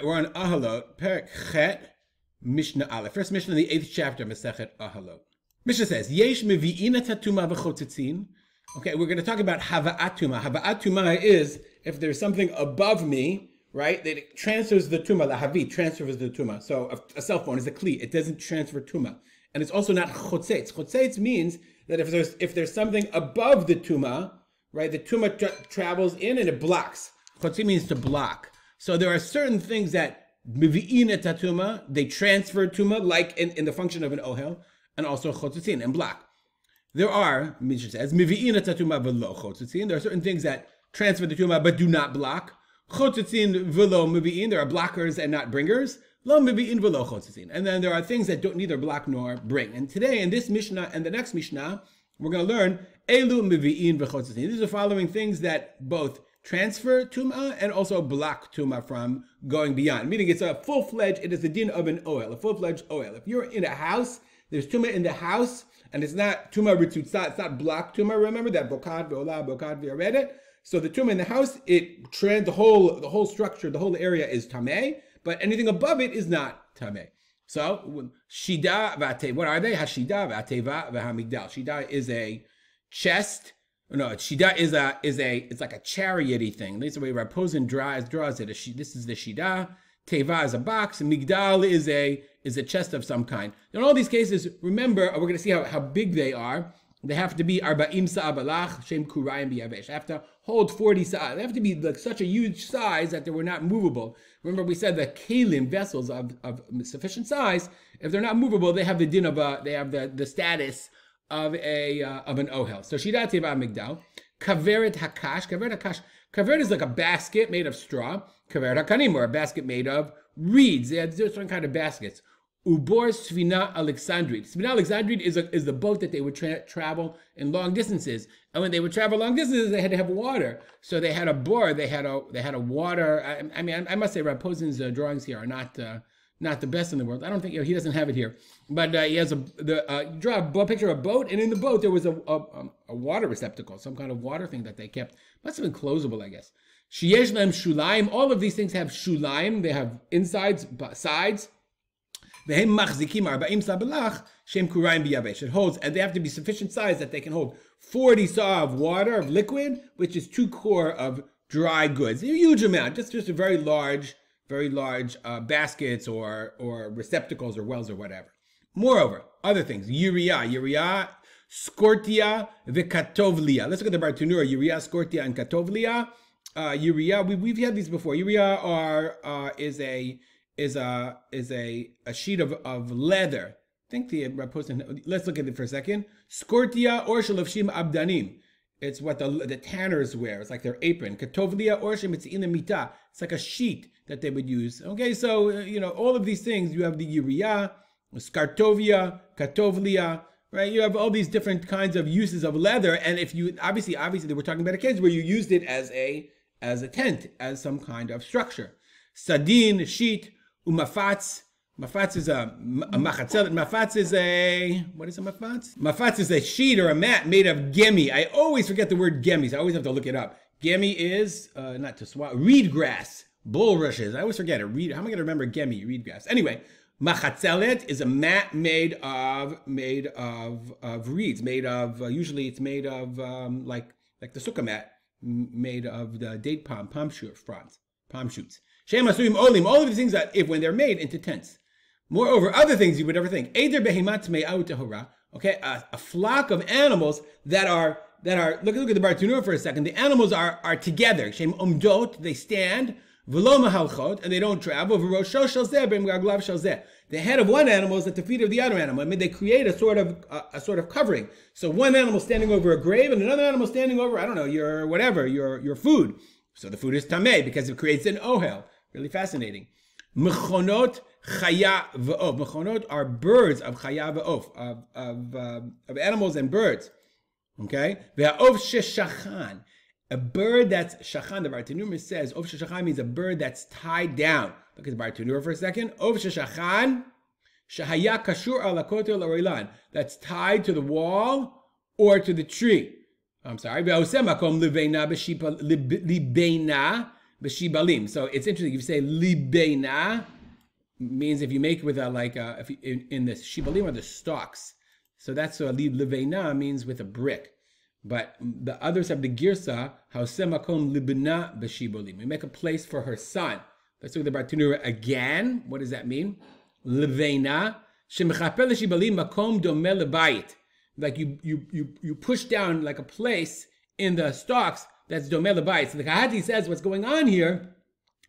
right, we're on Oholot, Perek Chet, Mishnah Aleph. First Mishnah in the 8th chapter, Masechet Oholot. Mishnah says, Yesh mevi'in et hatuma v'chotzitzin. Okay, we're going to talk about hava'at tuma. Hava'at tuma is if there's something above me, right, that it transfers the tuma. Lahavi transfers the tuma. So a cell phone is a kli. It doesn't transfer tuma. And it's also not chotzetz. Chotzetz means that if there's something above the tuma, right, the tuma travels in and it blocks. Chotzetz means to block. So there are certain things that mevi'in et hatuma, they transfer tuma, like in the function of an ohel, and also chotzitzin and block. There are, Mishnah says, mivi'in et hatuma v'lo chotzitzin. There are certain things that transfer the tuma but do not block. Chotzitzin v'lo mivi'in. There are blockers and not bringers. Lo mivi'in v'lo chotzitzin. And then there are things that don't neither block nor bring. And today in this Mishnah and the next Mishnah, we're going to learn elu mivi'in v'chotzitzin. These are the following things that both transfer tuma and also block tuma from going beyond. Meaning it's a full-fledged, it is the din of an ohel, a full-fledged ohel. If you're in a house, there's tuma in the house, and it's not tuma ritzutza, it's not block tuma. Remember that bokad ve'olah, bokad ve'oredet. So the tuma in the house, the whole structure, the whole area is tameh, but anything above it is not tameh. So shida v'ateva, what are they? Hashida v'ateva v'hamigdal. Shida is a chest. No, shida it's like a chariot-y thing. This is the way Rav Posen draws it. This is the shida. Teva is a box. And migdal is a chest of some kind. In all these cases, remember, we're going to see how big they are. They have to be arba'im sa'ah balach shem kurayim biyavesh. They have to hold 40 sa'ah. They have to be like such a huge size that they were not movable. Remember, we said that kalim, vessels of sufficient size, if they're not movable, they have the din of they have the status of an ohel. So shida teva migdal. Kaveret hakash. Kaveret is like a basket made of straw. Kaveret hakanim, or a basket made of reeds. They have different kind of baskets. Ubor Svina Alexandrid. Svina Alexandrid is the boat that they would travel in long distances. And when they would travel long distances, they had to have water. So they had a bore. They had a water. I mean, I must say, Rav Posen's drawings here are not the best in the world. I don't think he doesn't have it here, but he has draw a picture of a boat, and in the boat there was a water receptacle, some kind of water thing that they kept. Must have been closable, I guess. Sheyesh lem shulaim. All of these things have shulaim. They have insides, sides. It holds, and they have to be sufficient size that they can hold 40 saw of water, of liquid, which is 2 core of dry goods. A huge amount, just a very large baskets or receptacles or wells or whatever. Moreover, other things, Uriah, Skortia, Vikatovlia. Let's look at the Bartanura, Uriah, Skortia, and Katovlia. Uriah, we've had these before. Uriah is a sheet of leather. I think let's look at it for a second. Skortia or shalovshim abdanim. It's what the tanners wear. It's like their apron. Katovlia or shemitzin mita. It's like a sheet that they would use. Okay, so all of these things. You have the Uriah, Skartovia, Katovlia, right? You have all these different kinds of uses of leather, and if you obviously they were talking about a case where you used it as a tent, as some kind of structure. Sadin, sheet. Umafatz. Mafatz is a machatzel. Mafatz is what is a mafatz? Mafatz is a sheet or a mat made of gemi. I always forget the word gemi, so I always have to look it up. Gemi is, not to swallow, reed grass, bulrushes. I always forget it. How am I going to remember gemi, reed grass? Anyway, machatzelet is a mat made of reeds, usually it's made of, like the sukkah mat, made of the date palm shoots. Shem asuim olim, all of these things that when they're made into tents. Moreover, other things you would never think. Eider behemat me'au tehora. Okay, a flock of animals that are look at the Bartanura for a second. The animals are together. Shem omdot, they stand. V'lo mahalchot, and they don't travel. V'rosho shel zeh b'mgaglav shel zeh. The head of one animal is at the feet of the other animal. I mean, they create a sort of covering. So one animal standing over a grave and another animal standing over, I don't know, your food. So the food is tameh because it creates an ohel. Really fascinating. Mechonot chaya v'of. Mechonot are birds of chaya v'of, of animals and birds. Okay? Ve'of sheshachan. A bird that's shachan. The Bartanura says of sheshachan means a bird that's tied down. Look at the Bartanura for a second. Of sheshachan shahaya kashur al hakotel l'oilan. That's tied to the wall or to the tree. I'm sorry. Ve'osem makom libeina b'shipa libeina b'shibalim. So it's interesting. If you say libeina, means if you make with in the shibalim are the stalks. So that's libeina means with a brick. But the others have the girsa, hausemakom libna b'shibalim. We make a place for her son. Let's look at the Bartanura again. What does that mean? Leveina shemechapel shibalim makom domeh lebayit. Like you push down like a place in the stalks that's domeh lebayit. So the Kahati says what's going on here,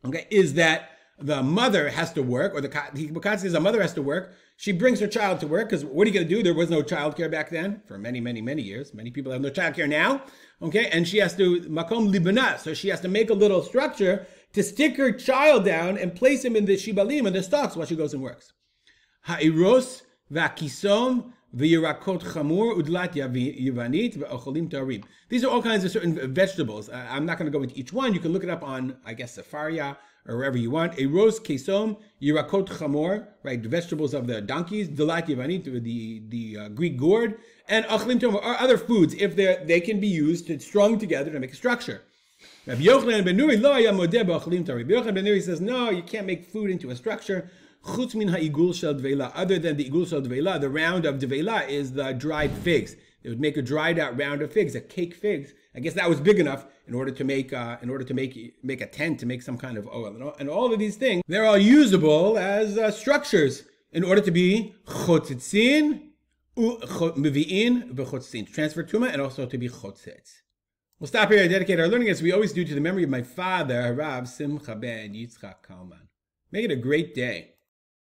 okay, is that the mother has to work, or the Kahati says the mother has to work. She brings her child to work, because what are you going to do? There was no child care back then for many, many, many years. Many people have no child care now. Okay, and she has to makom libana, so she has to make a little structure to stick her child down and place him in the shibalim and the stalks while she goes and works. Ha'iros v'akisom v'yirakot chamur udlat yavanit v'ocholim tarim. These are all kinds of certain vegetables. I'm not going to go into each one. You can look it up on, I guess, Safaria or wherever you want. Eros kesom yirakot chamur, right? The vegetables of the donkeys, dilat yavanit, the Greek gourd, and ocholim tarim are other foods if they can be used to strung together to make a structure. Rabbi Yochanan ben Nuri lo haya modeh b'ocholim tarim. Rabbi Yochanan ben Nuri says, no, you can't make food into a structure. Chutz min ha'igul shel dveila. Other than the igul shel dveila, the round of dveila is the dried figs. They would make a dried out round of figs, a cake figs. I guess that was big enough in order to make a tent, to make some kind of ohel. And all of these things, they're all usable as structures in order to be chotzitzin, mevi'in, v'chotzitzin, to transfer tuma, and also to be chotzitz. We'll stop here and dedicate our learning, as we always do, to the memory of my father, Rav Simcha ben Yitzchak Kalman. Make it a great day.